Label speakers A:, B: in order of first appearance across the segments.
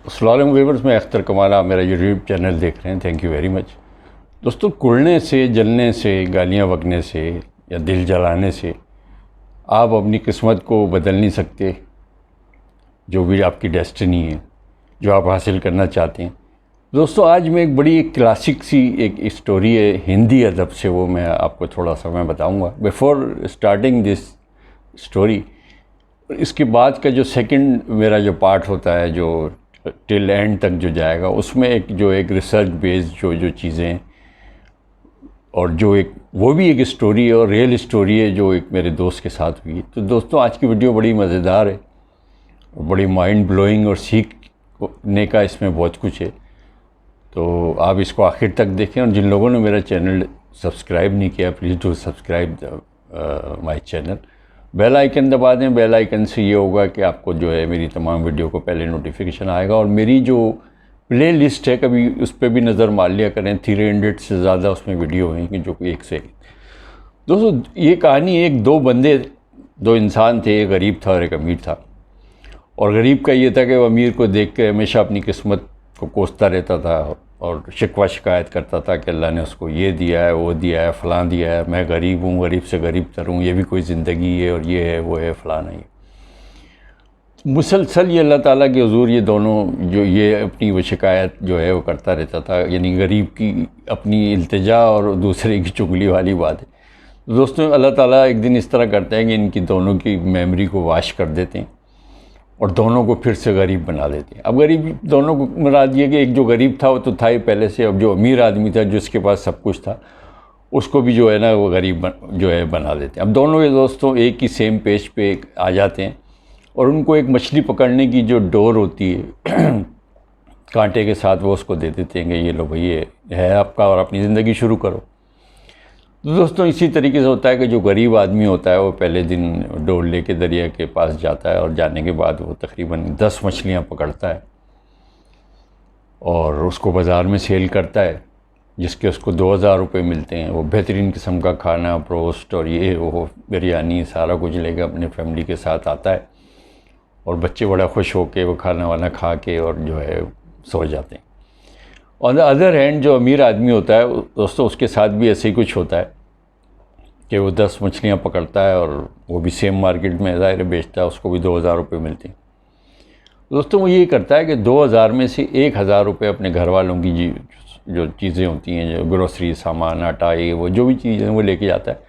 A: अस्सलाम वालेकुम व्यूअर्स, मैं अख्तर कमाल, आप मेरा यूट्यूब चैनल देख रहे हैं। Thank you very much. दोस्तों, कुड़ने से, जलने से, गालियाँ बकने से या दिल जलाने से आप अपनी किस्मत को बदल नहीं सकते। जो भी आपकी डेस्टिनी है, जो आप हासिल करना चाहते हैं। दोस्तों, आज मैं एक बड़ी क्लासिक सी एक स्टोरी है हिंदी अदब से, वो मैं आपको थोड़ा सा मैं बताऊँगा। बिफोर स्टार्टिंग दिस स्टोरी, इसके बाद का जो सेकंड मेरा जो पार्ट होता है, जो टिल एंड तक जो जाएगा, उसमें एक रिसर्च बेस्ड जो चीज़ें हैं, और जो एक वो भी एक स्टोरी है और रियल स्टोरी है जो एक मेरे दोस्त के साथ हुई। तो दोस्तों, आज की वीडियो बड़ी मज़ेदार है, बड़ी माइंड ब्लोइंग और सीखने का इसमें बहुत कुछ है। तो आप इसको आखिर तक देखें, और जिन लोगों ने मेरा चैनल सब्सक्राइब नहीं किया, please do subscribe my channel. Bell icon दबा दें। बेल आइकन से ये होगा कि आपको जो है मेरी तमाम वीडियो को पहले नोटिफिकेशन आएगा। और मेरी जो प्ले लिस्ट है, कभी उस पर भी नज़र मार लिया करें। 300 से ज़्यादा उसमें वीडियो हैं कि जो एक से एक। दोस्तों, ये कहानी दो बंदे, दो इंसान थे, एक गरीब था और एक अमीर था। और गरीब का ये था कि वो अमीर को देख के हमेशा अपनी किस्मत को कोसता रहता था और शिकवा शिकायत करता था कि अल्लाह ने उसको ये दिया है, वो दिया है, फ़लाँ दिया है, मैं गरीब हूँ, गरीब से गरीब तर हूँ, ये भी कोई ज़िंदगी है, और ये है, वो है, फ़लाँ है। मुसलसल ये अल्लाह ताला के हुज़ूर ये दोनों जो ये अपनी वो शिकायत जो है वो करता रहता था। यानी गरीब की अपनी इल्तिजा और दूसरे की चुगली वाली बात है। तो दोस्तों, अल्लाह ताला एक दिन इस तरह करते हैं कि इनकी दोनों की मेमोरी को वाश कर देते हैं और दोनों को फिर से गरीब बना देते हैं। अब गरीब दोनों को मुराद ये कि एक जो गरीब था वो तो था ही पहले से, अब जो अमीर आदमी था जिसके पास सब कुछ था, उसको भी जो है ना वो गरीब जो है बना देते हैं। अब दोनों ये दोस्तों एक ही सेम पेज पे आ जाते हैं और उनको एक मछली पकड़ने की जो डोर होती है कांटे के साथ, वो उसको दे देते हैं कि ये लो भाई, ये है आपका और अपनी ज़िंदगी शुरू करो। तो दोस्तों, इसी तरीके से होता है कि जो गरीब आदमी होता है वो पहले दिन डोर लेके दरिया के पास जाता है और जाने के बाद वो तकरीबन 10 मछलियाँ पकड़ता है और उसको बाज़ार में सेल करता है, जिसके उसको 2000 रुपये मिलते हैं। वो बेहतरीन किस्म का खाना, प्रोस्ट और ये वो बिरयानी सारा कुछ लेकर अपने फैमिली के साथ आता है और बच्चे बड़ा खुश होकर वो खाना वाना खा के और जो है सो जाते हैं। ऑन द अदर हैंड, जो अमीर आदमी होता है दोस्तों, उसके साथ भी ऐसे ही कुछ होता है कि वो 10 मछलियाँ पकड़ता है और वो भी सेम मार्केट में ज़ाहिर बेचता है, उसको भी 2000 रुपये मिलते हैं। दोस्तों, वो ये करता है कि 2000 में से 1000 रुपये अपने घर वालों की जो चीज़ें होती हैं, जो ग्रोसरी सामान, आटा, ये वो जो भी चीज़ें वो लेके जाता है,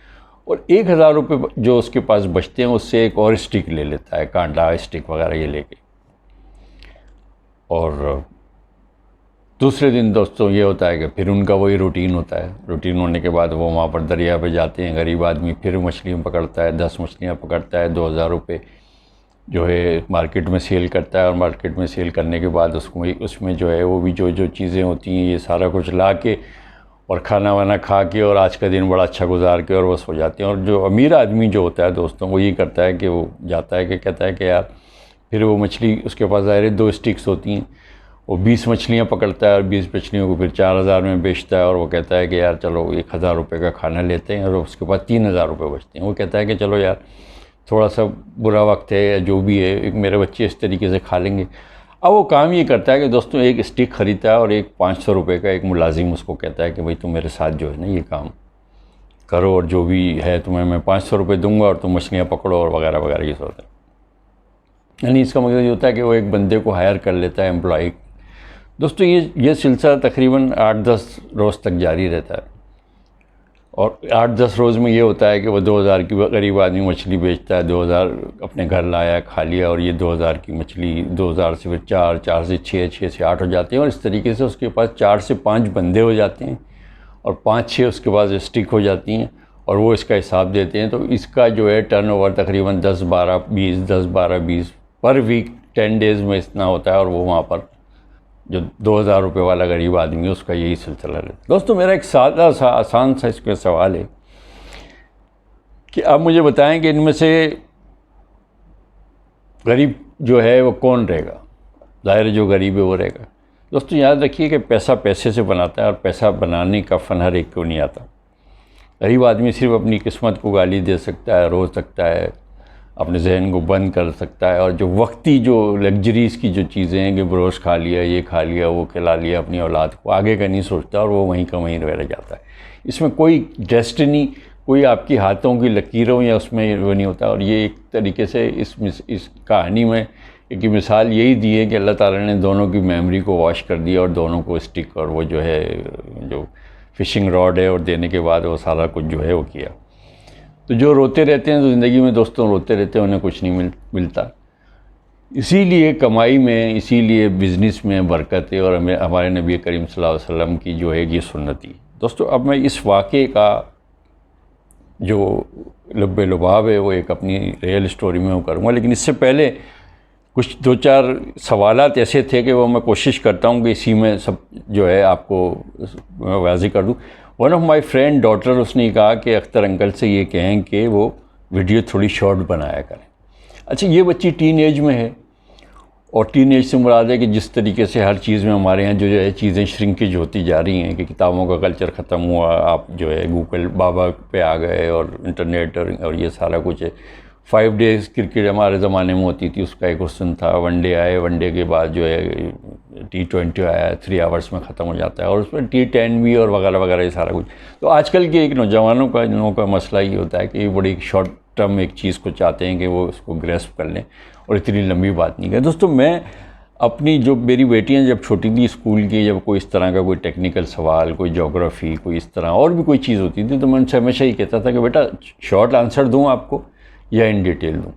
A: और 1000 रुपये जो उसके पास बचते हैं उससे एक और स्टिक ले लेता है, कांटा स्टिक वगैरह ये लेके। और दूसरे दिन दोस्तों ये होता है कि फिर उनका वही रूटीन होता है। रूटीन होने के बाद वो वहाँ पर दरिया पे जाते हैं। गरीब आदमी फिर मछलियाँ पकड़ता है, 10 मछलियाँ पकड़ता है, 2000 रुपये जो है मार्केट में सेल करता है। और मार्केट में सेल करने के बाद उसमें जो है वो भी जो चीज़ें होती हैं, ये सारा कुछ ला के और खाना वाना खा के और आज का दिन बड़ा अच्छा गुजार के और बस हो जाते हैं। और जो अमीर आदमी जो होता है दोस्तों, वो ये करता है कि वो जाता है कि कहता है कि यार, फिर वो मछली उसके पास ज़ाहिर 2 स्टिक्स होती हैं, वो 20 मछलियाँ पकड़ता है और 20 मछलियों को फिर 4000 में बेचता है। और वो कहता है कि यार चलो 1000 रुपये का खाना लेते हैं, और उसके बाद 3000 रुपये बचते हैं। वो कहता है कि चलो यार, थोड़ा सा बुरा वक्त है या जो भी है, मेरे बच्चे इस तरीके से खा लेंगे। अब वो काम ये करता है कि दोस्तों एक स्टिक ख़रीदता है और एक 500 रुपये का एक मुलाजिम उसको कहता है कि भाई तुम मेरे साथ जो है ना ये काम करो, और जो भी है तुम्हें मैं 500 रुपये दूँगा और तुम मछलियाँ पकड़ो और वगैरह वगैरह ये होता है। यानी इसका मतलब ये होता है कि वो एक बंदे को हायर कर लेता है, एम्प्लॉय। दोस्तों, ये सिलसिला तकरीबन 8-10 रोज़ तक जारी रहता है। और 8-10 रोज़ में ये होता है कि वो 2000 की गरीब आदमी मछली बेचता है, 2000 अपने घर लाया, खा लिया, और ये 2000 की मछली 2000 से फिर 4, 4 से 6, 6 से 8 हो जाते हैं। और इस तरीके से उसके पास 4 से 5 बंदे हो जाते हैं और 5-6 उसके पास स्टिक हो जाती हैं, और वो इसका हिसाब देते हैं। तो इसका जो है टर्नओवर तकरीबन 10-12-20 पर वीक 10 डेज़ में इतना होता है। और वो वहाँ पर जो 2000 रुपये वाला गरीब आदमी है उसका यही सिलसिला रहता है। दोस्तों, मेरा एक सादा सा आसान सा इसमें सवाल है कि आप मुझे बताएं कि इनमें से गरीब जो है वो कौन रहेगा? ज़ाहिर है जो गरीब है वो रहेगा। दोस्तों, याद रखिए कि पैसा पैसे से बनाता है और पैसा बनाने का फ़न हर एक को नहीं आता। गरीब आदमी सिर्फ अपनी किस्मत को गाली दे सकता है, रो सकता है, अपने जहन को बंद कर सकता है, और जो वक्ती जो लग्जरीज़ की जो चीज़ें हैं कि ब्रोश खा लिया, ये खा लिया, वो खिला लिया अपनी औलाद को, आगे का नहीं सोचता और वो वहीं का वहीं रह जाता है। इसमें कोई डेस्टिनी, कोई आपकी हाथों की लकीरों या उसमें वो नहीं होता। और ये एक तरीके से इस कहानी में एक मिसाल यही दी है कि अल्लाह ताला ने दोनों की मेमोरी को वॉश कर दिया और दोनों को स्टिक और वो जो है जो फ़िशिंग रॉड है और देने के बाद वो सारा कुछ जो है वो किया। तो जो रोते रहते हैं तो ज़िंदगी में दोस्तों रोते रहते हैं, उन्हें कुछ नहीं मिलता। इसीलिए कमाई में, इसीलिए बिज़नेस में बरकत है, और हमारे नबी करीम सल्लल्लाहु अलैहि वसल्लम की जो है ये सुन्नती। दोस्तों अब मैं इस वाक़े का जो लब्बे लुबाब है वो एक अपनी रियल स्टोरी में वो करूँगा, लेकिन इससे पहले कुछ 2-4 सवालात ऐसे थे कि वो मैं कोशिश करता हूँ कि इसी में सब जो है आपको वाज़ेह कर दूँ। One of my friend daughter, उसने कहा कि अख्तर अंकल से ये कहें कि वो वीडियो थोड़ी शॉर्ट बनाया करें। अच्छा, ये बच्ची टीन एज में है, और टीन एज से मुराद है कि जिस तरीके से हर चीज़ में हमारे यहाँ जो है चीज़ें श्रिंकेज होती जा रही हैं, कि किताबों का कल्चर ख़त्म हुआ, आप जो है गूगल बाबा पे आ गए और इंटरनेट और ये सारा कुछ है। 5 डेज़ क्रिकेट हमारे ज़माने में होती थी, उसका एक हुस्न था। वनडे आए, वनडे के बाद जो है T20 आया, 3 आवर्स में ख़त्म हो जाता है, और उसमें T10 भी और वगैरह वगैरह ये सारा कुछ। तो आजकल के एक नौजवानों का मसला ये होता है कि बड़ी शॉर्ट टर्म एक चीज़ को चाहते हैं कि वो उसको ग्रेस्प कर लें, और इतनी लंबी बात नहीं है। दोस्तों मैं अपनी जो मेरी बेटियां जब छोटी थी स्कूल की, जब कोई इस तरह का कोई टेक्निकल सवाल, कोई ज्योग्राफी, कोई इस तरह और भी कोई चीज़ होती थी, तो मैं उनसे हमेशा ही कहता था कि बेटा शॉर्ट आंसर दूँ आपको या इन डिटेल दूँ।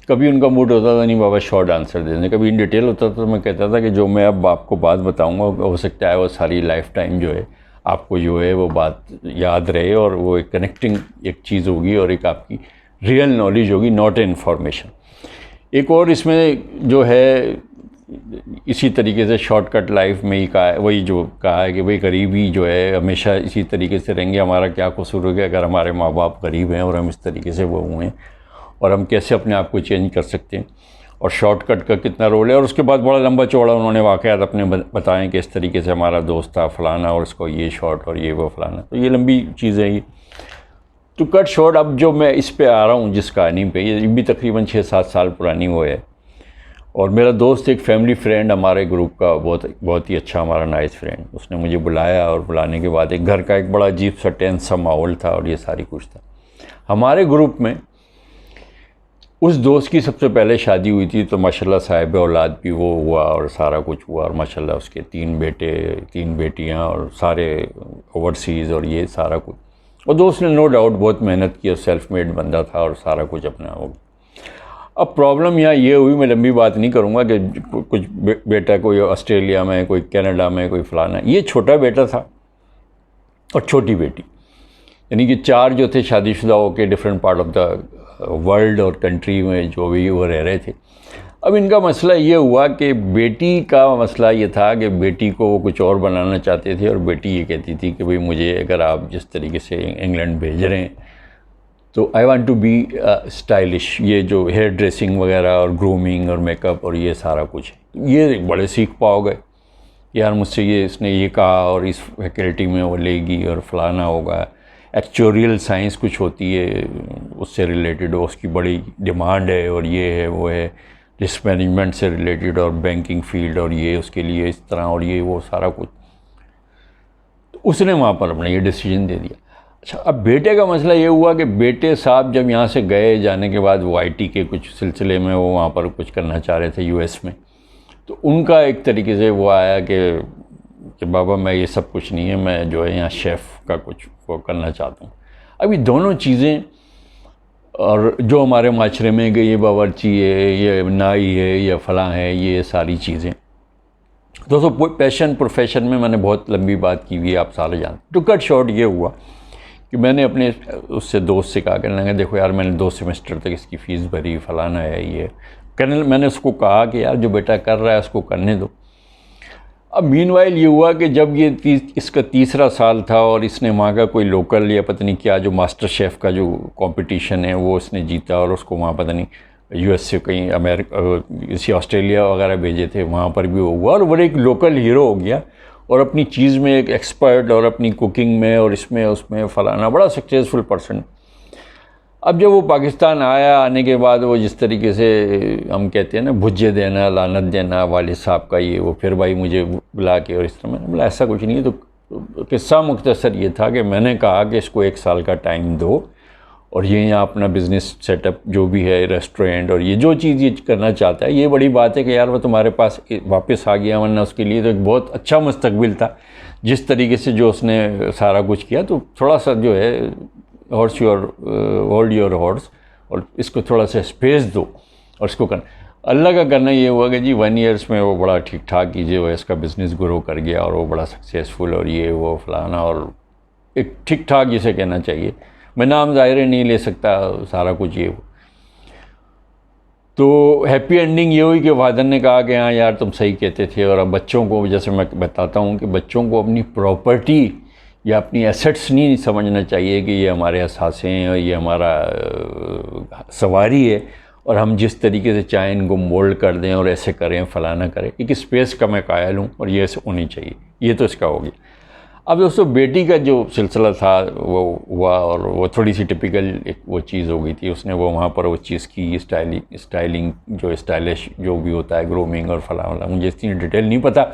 A: कभी उनका मूड होता था नहीं बाबा शॉर्ट आंसर दे दें, कभी इन डिटेल होता था तो मैं कहता था कि जो मैं अब आपको बात बताऊँगा हो सकता है वो सारी लाइफ टाइम जो है आपको जो है वो बात याद रहे, और वो एक कनेक्टिंग एक चीज़ होगी और एक आपकी रियल नॉलेज होगी, नॉट ए इन्फॉर्मेशन। एक और इसमें जो है इसी तरीके से शॉर्टकट लाइफ में ही कहा है, वही जो कहा है कि भाई गरीबी जो है हमेशा इसी तरीके से रहेंगे, हमारा क्या कसूर हो गया अगर हमारे माँ बाप गरीब हैं और हम इस तरीके से वो हुए हैं, और हम कैसे अपने आप को चेंज कर सकते हैं, और शॉर्टकट का कितना रोल है। और उसके बाद बड़ा लंबा चौड़ा उन्होंने वाक़यात अपने बताएं कि इस तरीके से हमारा दोस्त था फ़लाना और उसको ये शॉर्ट और ये वो फ़लाना। तो ये लंबी चीज़ें ये तो कट शॉर्ट। अब जो मैं इस पे आ रहा हूँ जिस कहानी पे, ये भी तकरीबन 6-7 साल पुरानी वो है, और मेरा दोस्त एक फैमिली फ्रेंड हमारे ग्रुप का बहुत ही अच्छा हमारा नाइस फ्रेंड, उसने मुझे बुलाया, और बुलाने के बाद एक घर का एक बड़ा अजीब सा टेंस सा माहौल था और ये सारी कुछ था। हमारे ग्रुप में उस दोस्त की सबसे पहले शादी हुई थी, तो माशाल्लाह साहिब औलाद भी वो हुआ और सारा कुछ हुआ, और माशाल्लाह उसके 3 बेटे 3 बेटियां और सारे ओवरसीज़ और ये सारा कुछ। और दोस्त ने नो डाउट बहुत मेहनत की और सेल्फ मेड बंदा था और सारा कुछ अपना हो। अब प्रॉब्लम यहाँ ये हुई, मैं लंबी बात नहीं करूँगा, कि कुछ बेटा कोई ऑस्ट्रेलिया में, कोई कनाडा में, कोई फ़लाना। ये छोटा बेटा था और छोटी बेटी, यानी कि 4 जो थे शादीशुदा होकर different part of the world और कंट्री में जो भी वो रह रहे थे। अब इनका मसला ये हुआ कि बेटी का मसला ये था कि बेटी को वो कुछ और बनाना चाहते थे, और बेटी ये कहती थी कि भाई मुझे अगर आप जिस तरीके से इंग्लैंड भेज रहे हैं तो I want to be stylish, ये जो हेयर ड्रेसिंग वगैरह और ग्रूमिंग और मेकअप और ये सारा कुछ, ये बड़े सीख पाओगे यार मुझसे, ये इसने ये कहा और इस फैकल्टी में वो लेगी और फलाना होगा। एक्चुरियल साइंस कुछ होती है उससे रिलेटेड, उसकी बड़ी डिमांड है, और ये है वो है रिस्क मैनेजमेंट से रिलेटेड और बैंकिंग फील्ड, और ये उसके लिए इस तरह और ये वो सारा कुछ। तो उसने वहाँ पर अपना ये डिसीजन दे दिया। अच्छा, अब बेटे का मसला ये हुआ कि बेटे साहब जब यहाँ से गए, जाने के बाद वो IT के कुछ सिलसिले में वो वहाँ पर कुछ करना चाह रहे थे US में, तो उनका एक तरीके से वो आया कि बाबा मैं ये सब कुछ नहीं है, मैं जो है यहाँ शेफ़ का कुछ वो करना चाहता हूँ। अभी दोनों चीज़ें, और जो हमारे माशरे में कि ये बावर्ची है, ये नाई है, ये फ़लाँ है, ये सारी चीज़ें। दोस्तों पैशन प्रोफेशन में मैंने बहुत लंबी बात की हुई है, आप सारे जानते। टू कट शॉर्ट ये हुआ कि मैंने अपने उससे दोस्त से कहा, कहने लगा देखो यार मैंने 2 सेमेस्टर तक इसकी फ़ीस भरी, फ़लाना है ये। मैंने उसको कहा कि यार जो बेटा कर रहा है उसको करने दो। अब मीनवाइल ये हुआ कि जब ये इसका 3रा साल था और इसने वहाँ का कोई लोकल या पता नहीं क्या जो मास्टर शेफ़ का जो कंपटीशन है वो उसने जीता, और उसको वहाँ पता नहीं US से कहीं अमेरिका इसी ऑस्ट्रेलिया वगैरह भेजे थे, वहाँ पर भी वो हुआ और वो एक लोकल हीरो हो गया, और अपनी चीज़ में एक एक्सपर्ट, और अपनी कुकिंग में और इसमें उसमें फ़लाना, बड़ा सक्सेसफुल पर्सन। अब जब वो पाकिस्तान आया, आने के बाद वो जिस तरीके से हम कहते हैं ना भुज्जे देना, लानत देना वालिद साहब का, ये वो फिर भाई मुझे बुला के, और इस तरह मैंने बोला ऐसा कुछ नहीं है। तो किस्सा मुख्तसर ये था कि मैंने कहा कि इसको 1 साल का टाइम दो, और ये यहाँ अपना बिज़नेस सेटअप जो भी है, रेस्टोरेंट और ये जो चीज़ ये करना चाहता है, ये बड़ी बात है कि यार वो तुम्हारे पास वापस आ गया, वरना उसके लिए तो एक बहुत अच्छा मुस्तकबिल था जिस तरीके से जो उसने सारा कुछ किया। तो थोड़ा सा जो है होल्ड योर हॉर्स, और इसको थोड़ा सा स्पेस दो और इसको करना। अल्लाह का करना ये हुआ कि जी 1 ईयर्स में वो बड़ा ठीक ठाक की जो है इसका बिज़नेस ग्रो कर गया, और वो बड़ा सक्सेसफुल, और ये वो फलाना, और एक ठीक ठाक जिसे कहना चाहिए, मैं नाम ज़ाहिर नहीं ले सकता, सारा कुछ ये। तो हैप्पी एंडिंग ये हुई कि फादर ने कहा कि हाँ यार तुम सही कहते थे। और अब बच्चों को, जैसे मैं बताता हूँ कि बच्चों को अपनी प्रॉपर्टी या अपनी एसेट्स नहीं समझना चाहिए कि ये हमारे असासे हैं और ये हमारा सवारी है, और हम जिस तरीके से चाहें इनको मोल्ड कर दें और ऐसे करें फलाना करें। एक स्पेस का मैं कायल हूँ और ये ऐसे होनी चाहिए। ये तो इसका हो गया। अब दोस्तों बेटी का जो सिलसिला था वो हुआ, और वो थोड़ी सी टिपिकल एक वो चीज़ हो गई थी। उसने वो वहाँ पर वो चीज़ की स्टाइलिंग जो स्टाइलिश जो भी होता है, ग्रूमिंग और फलाना, मुझे इतनी डिटेल नहीं पता।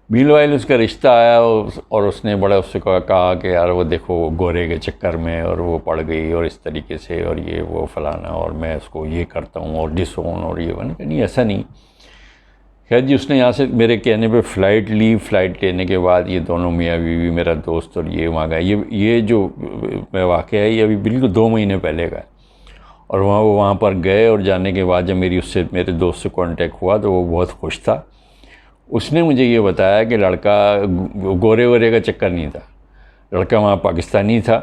A: मीनवाइल उसका रिश्ता आया और उसने बड़ा उससे कहा कि यार वो देखो गोरे के चक्कर में और वो पड़ गई और इस तरीके से और ये वो फलाना, और मैं उसको ये करता हूँ और डिसोन और ये बना। नहीं ऐसा नहीं। खैर जी उसने यहाँ से मेरे कहने पे फ़्लाइट ली। फ़्लाइट लेने के बाद ये दोनों मियाँ बीवी, मेरा दोस्त और ये वहाँ गए। ये जो वाक़या है ये अभी बिल्कुल 2 महीने पहले का है। और वो वहाँ पर गए, और जाने के बाद जब मेरे दोस्त से कांटेक्ट हुआ तो वो बहुत खुश था। उसने मुझे ये बताया कि लड़का गोरे वोरे का चक्कर नहीं था, लड़का वहाँ पाकिस्तानी था,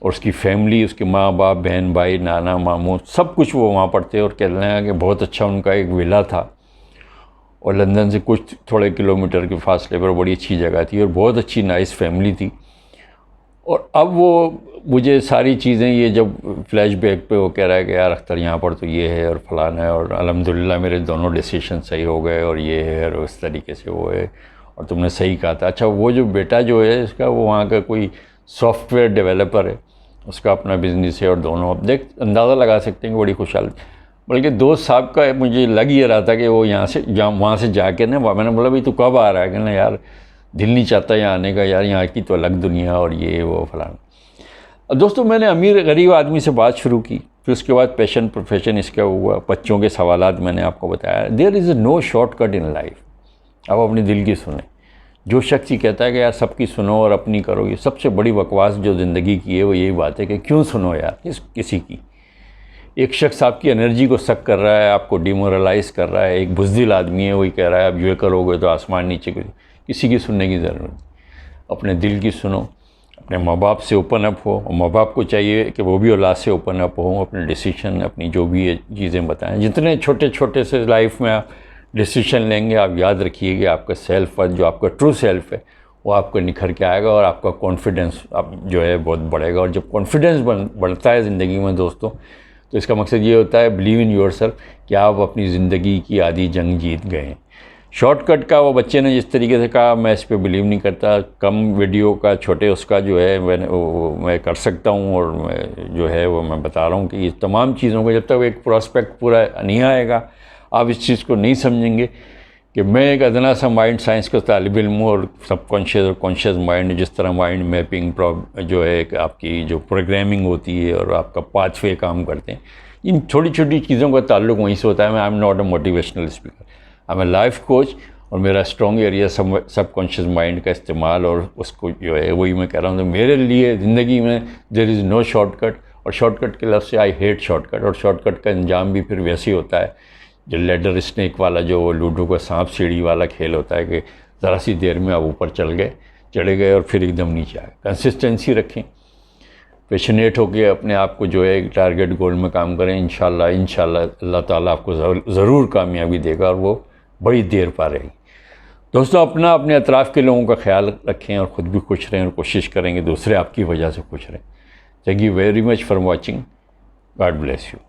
A: और उसकी फैमिली, उसके माँ बाप, बहन भाई, नाना मामू सब कुछ वो वहाँ पर थे। और कहने लगा कि बहुत अच्छा उनका एक विला था, और लंदन से कुछ थोड़े किलोमीटर के फासले पर बड़ी अच्छी जगह थी, और बहुत अच्छी नाइस फैमिली थी। और अब वो मुझे सारी चीज़ें ये जब फ्लैशबैक पे वो कह रहा है कि यार अख्तर यहाँ पर तो ये है और फलाना है, और अल्हम्दुलिल्लाह मेरे दोनों डिसीजन सही हो गए, और ये है और उस तरीके से वो है, और तुमने सही कहा था। अच्छा वो जो बेटा जो है इसका, वो वहाँ का कोई सॉफ्टवेयर डेवलपर है, उसका अपना बिज़नेस है, और दोनों अब देख अंदाज़ा लगा सकते हैं कि बड़ी खुशहाल। बल्कि दोस्त साहब का मुझे लग ये रहा था कि वो वहाँ से जाके ना, मैंने बोला भाई तू कब आ रहा है? कि ना यार दिल नहीं चाहता यहाँ आने का, यार यहाँ की तो अलग दुनिया और ये वो फलाना। दोस्तों मैंने अमीर गरीब आदमी से बात शुरू की, फिर उसके बाद पैशन प्रोफेशन इसका हुआ, बच्चों के सवालात मैंने आपको बताया। There is no shortcut in life. आप अपनी दिल की सुने। जो शख्स ही कहता है कि यार सबकी सुनो और अपनी करो, ये सबसे बड़ी बकवास जो ज़िंदगी की है वो यही बात है कि क्यों सुनो यार किसी की। एक शख्स आपकी एनर्जी को सक कर रहा है, आपको डिमोरलाइज कर रहा है। एक बुज़दिल आदमी है, वही कह रहा है अब ये करोगे तो आसमान नीचे गिर। किसी की सुनने की ज़रूरत नहीं। अपने दिल की सुनो, अपने माँ बाप से ओपन अप हो, और माँ बाप को चाहिए कि वो भी औलाद से ओपन अप हो, अपने डिसीजन, अपनी जो भी चीज़ें बताएं। जितने छोटे छोटे से लाइफ में आप डिसीजन लेंगे, आप याद रखिए कि आपका सेल्फ वर्थ, जो आपका ट्रू सेल्फ है, वो आपको निखर के आएगा, और आपका कॉन्फिडेंस आप जो है बहुत बढ़ेगा। और जब कॉन्फिडेंस बढ़ता है ज़िंदगी में दोस्तों, तो इसका मकसद ये होता है बिलीव इन योरसेल्फ कि आप अपनी ज़िंदगी की आधी जंग जीत गए हैं। शॉर्टकट का वो बच्चे ने जिस तरीके से कहा, मैं इस पे बिलीव नहीं करता। कम वीडियो का छोटे उसका जो है मैं कर सकता हूँ, और मैं जो है वो मैं बता रहा हूँ कि ये तमाम चीज़ों को जब तक एक प्रोस्पेक्ट पूरा नहीं आएगा, आप इस चीज़ को नहीं समझेंगे कि मैं एक अदना सा माइंड साइंस का तालिब इल्म हूँ, और सबकॉन्शियस और कॉन्शियस माइंड, जिस तरह माइंड मैपिंग जो है आपकी जो प्रोग्रामिंग होती है और आपका पाथवे काम करते हैं, इन छोटी छोटी चीज़ों का ताल्लुक वहीं से होता है। मैं I am not a motivational speaker, I am a life coach, और मेरा स्ट्रॉन्ग एरिया सबकॉन्शियस माइंड का इस्तेमाल, और उसको जो है वही मैं कह रहा हूँ। तो मेरे लिए ज़िंदगी में देयर इज़ नो शॉर्टकट, और शॉर्टकट के लफ्ज़ से आई हेट शॉर्टकट। और शॉर्टकट का अंजाम भी फिर वैसे ही होता है जो लेडर स्नेक वाला, जो लूडो का सांप सीढ़ी वाला खेल होता है कि ज़रा सी देर में आप ऊपर चढ़े गए और फिर एकदम नीचे आए। कंसिस्टेंसी रखें, पैशनेट होकर अपने आप को जो है एक टारगेट गोल में काम करें। इंशाल्लाह अल्लाह ताला आपको ज़रूर कामयाबी देगा, और वो बड़ी देर पा रहेगी। दोस्तों अपने अतराफ़ के लोगों का ख्याल रखें, और ख़ुद भी खुश रहें, और कोशिश करेंगे दूसरे आपकी वजह से खुश रहें। Thank you very much for watching. God bless you.